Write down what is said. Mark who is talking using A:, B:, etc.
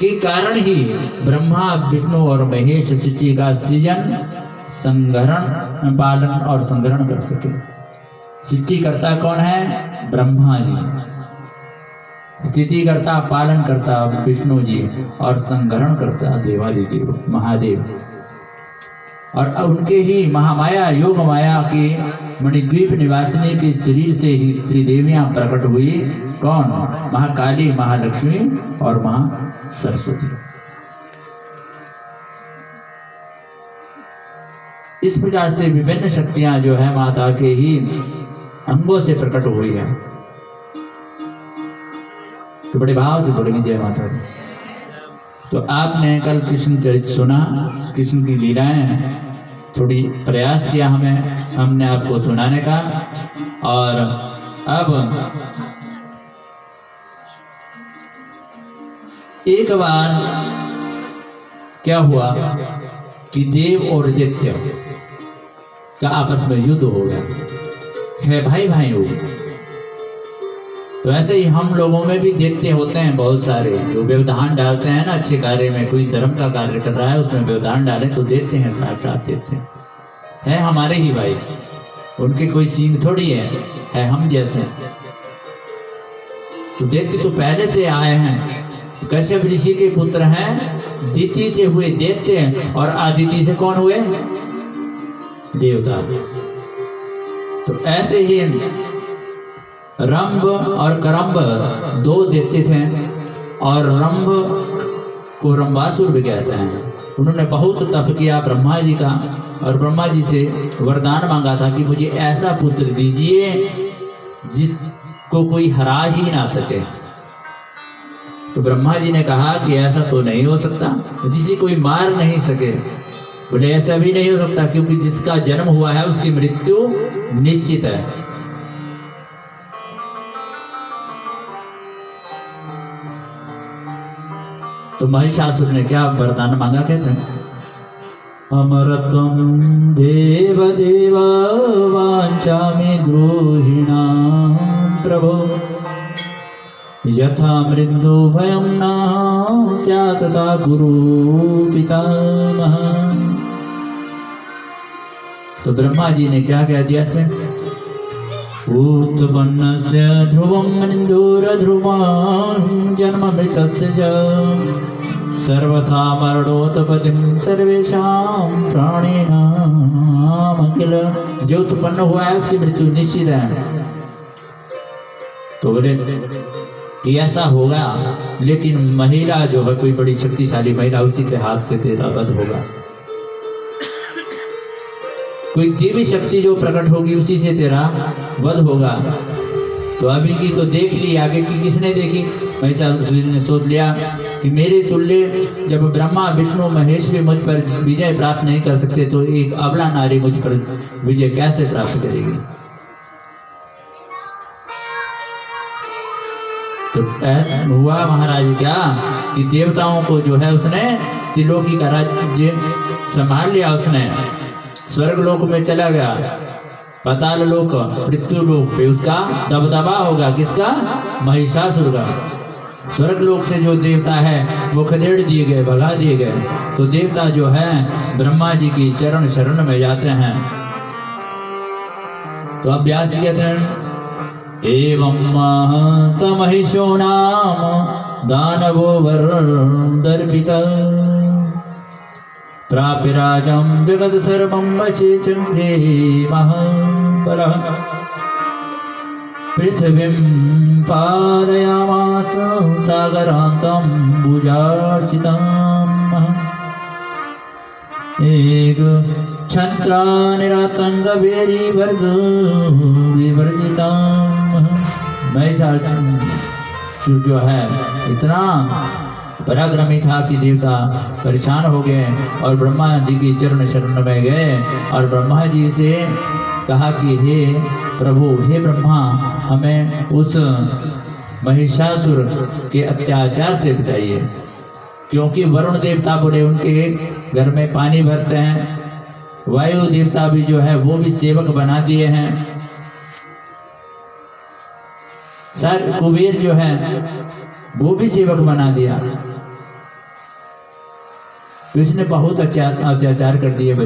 A: के कारण ही ब्रह्मा विष्णु और महेश सृष्टि का सृजन, संग्रहण, पालन और संग्रहण कर सके। सृष्टिकर्ता कौन है? ब्रह्मा जी। स्थिति करता, पालन करता विष्णु जी, और संग्रहण करता देवादि देव महादेव। और उनके ही महामाया योग माया के मणिद्वीप निवासिनी के शरीर से ही त्रिदेवियां प्रकट हुई। कौन? महाकाली, महालक्ष्मी और महासरस्वती। इस प्रकार से विभिन्न शक्तियां जो है माता के ही अंगों से प्रकट हुई है। तो बड़े भाव से बोलेंगे जय माता दी। तो आपने कल कृष्ण चरित्र सुना, कृष्ण की लीलाएं थोड़ी प्रयास किया हमने आपको सुनाने का। और अब एक बार क्या हुआ कि देव और दैत्य का आपस में युद्ध हो गया है, भाई भाई हो गए। तो ऐसे ही हम लोगों में भी देखते होते हैं बहुत सारे जो व्यवधान डालते हैं ना, अच्छे कार्य में कोई धर्म का कार्य कर रहा है उसमें व्यवधान डाले तो देखते हैं, साक्षात देखते हैं हमारे ही भाई, उनके कोई सींग थोड़ी है हम जैसे। तो देखते तो पहले से आए हैं। कश्यप ऋषि के पुत्र हैं, दिति से हुए दैत्य और आदिति से कौन हुए? देवता। तो ऐसे ही रंभ और करम्ब दो दैत्य थे, और रंभ को रंभासुर भी कहते हैं। उन्होंने बहुत तप किया ब्रह्मा जी का, और ब्रह्मा जी से वरदान मांगा था कि मुझे ऐसा पुत्र दीजिए जिसको कोई हरा ही ना सके। तो ब्रह्मा जी ने कहा कि ऐसा तो नहीं हो सकता, जिसे कोई मार नहीं सके। बोले ऐसा भी नहीं हो सकता, क्योंकि जिसका जन्म हुआ है उसकी मृत्यु निश्चित है। तो महिषासुर ने क्या वरदान मांगा? कहते हैं अमरत्वं देव देव वाञ्छामि द्रोहिणां प्रभो यथा मृत्यु भयं न स्यात् तथा गुरु पितामह। तो ब्रह्मा जी ने क्या कह दिया इसमें? उत्पन्नस्य ध्रुवं मृत्युर्ध्रुवं जन्म मृतस्य च सर्वथा मरणोत्पत्तिं सर्वेषां प्राणिनां अखिल। जो उत्पन्न हुआ है उसकी मृत्यु निश्चित है। तो बोले कि ऐसा होगा, लेकिन महिला जो है कोई बड़ी शक्तिशाली महिला, उसी के हाथ से तेरा वध होगा। कोई देवी शक्ति जो प्रकट होगी उसी से तेरा वध होगा। तो अभी की तो देख ली, आगे की किसने देखी? महिषासुर ने सोच लिया कि मेरे तुल्य जब ब्रह्मा विष्णु महेश भी मुझ पर विजय प्राप्त नहीं कर सकते, तो एक अबला नारी मुझ पर विजय कैसे प्राप्त करेगी? तो ऐसा हुआ महाराज क्या कि देवताओं को जो है उसने त्रिलोकी का राज्य संभाल लिया। उसने स्वर्ग लोक में चला गया, पाताल लोक, मृत्यु लोक पे उसका दबदबा होगा। किसका? महिषासुर का। स्वर्ग लोक से जो देवता है वो खदेड़ दिए गए, भगा दिए गए। तो देवता जो है ब्रह्मा जी की चरण शरण में जाते हैं। तो अब व्यास कहते हैं एवं समहिषो नाम दानवो वरदर्पिता प्राप्य राजं जगत् सर्वं वशे चन्द्रे महाबलः पृथिवीं पालयामास सागरान्तं भुजार्चितां एक छत्रा निरातंग बेरी वर्ग विवर्जितां। महिषासुर जो है इतना पराक्रमी था कि देवता परेशान हो गए और ब्रह्मा जी की चरण शरण में गए और ब्रह्मा जी से कहा कि हे प्रभु, हे ब्रह्मा, हमें उस महिषासुर के अत्याचार से बचाइए। क्योंकि वरुण देवता बोले उनके घर में पानी भरते हैं, वायु देवता भी जो है वो भी सेवक बना दिए हैं, सर कुबेर जो है वो भी सेवक बना दिया। तो इसने बहुत अत्याचार कर दिए।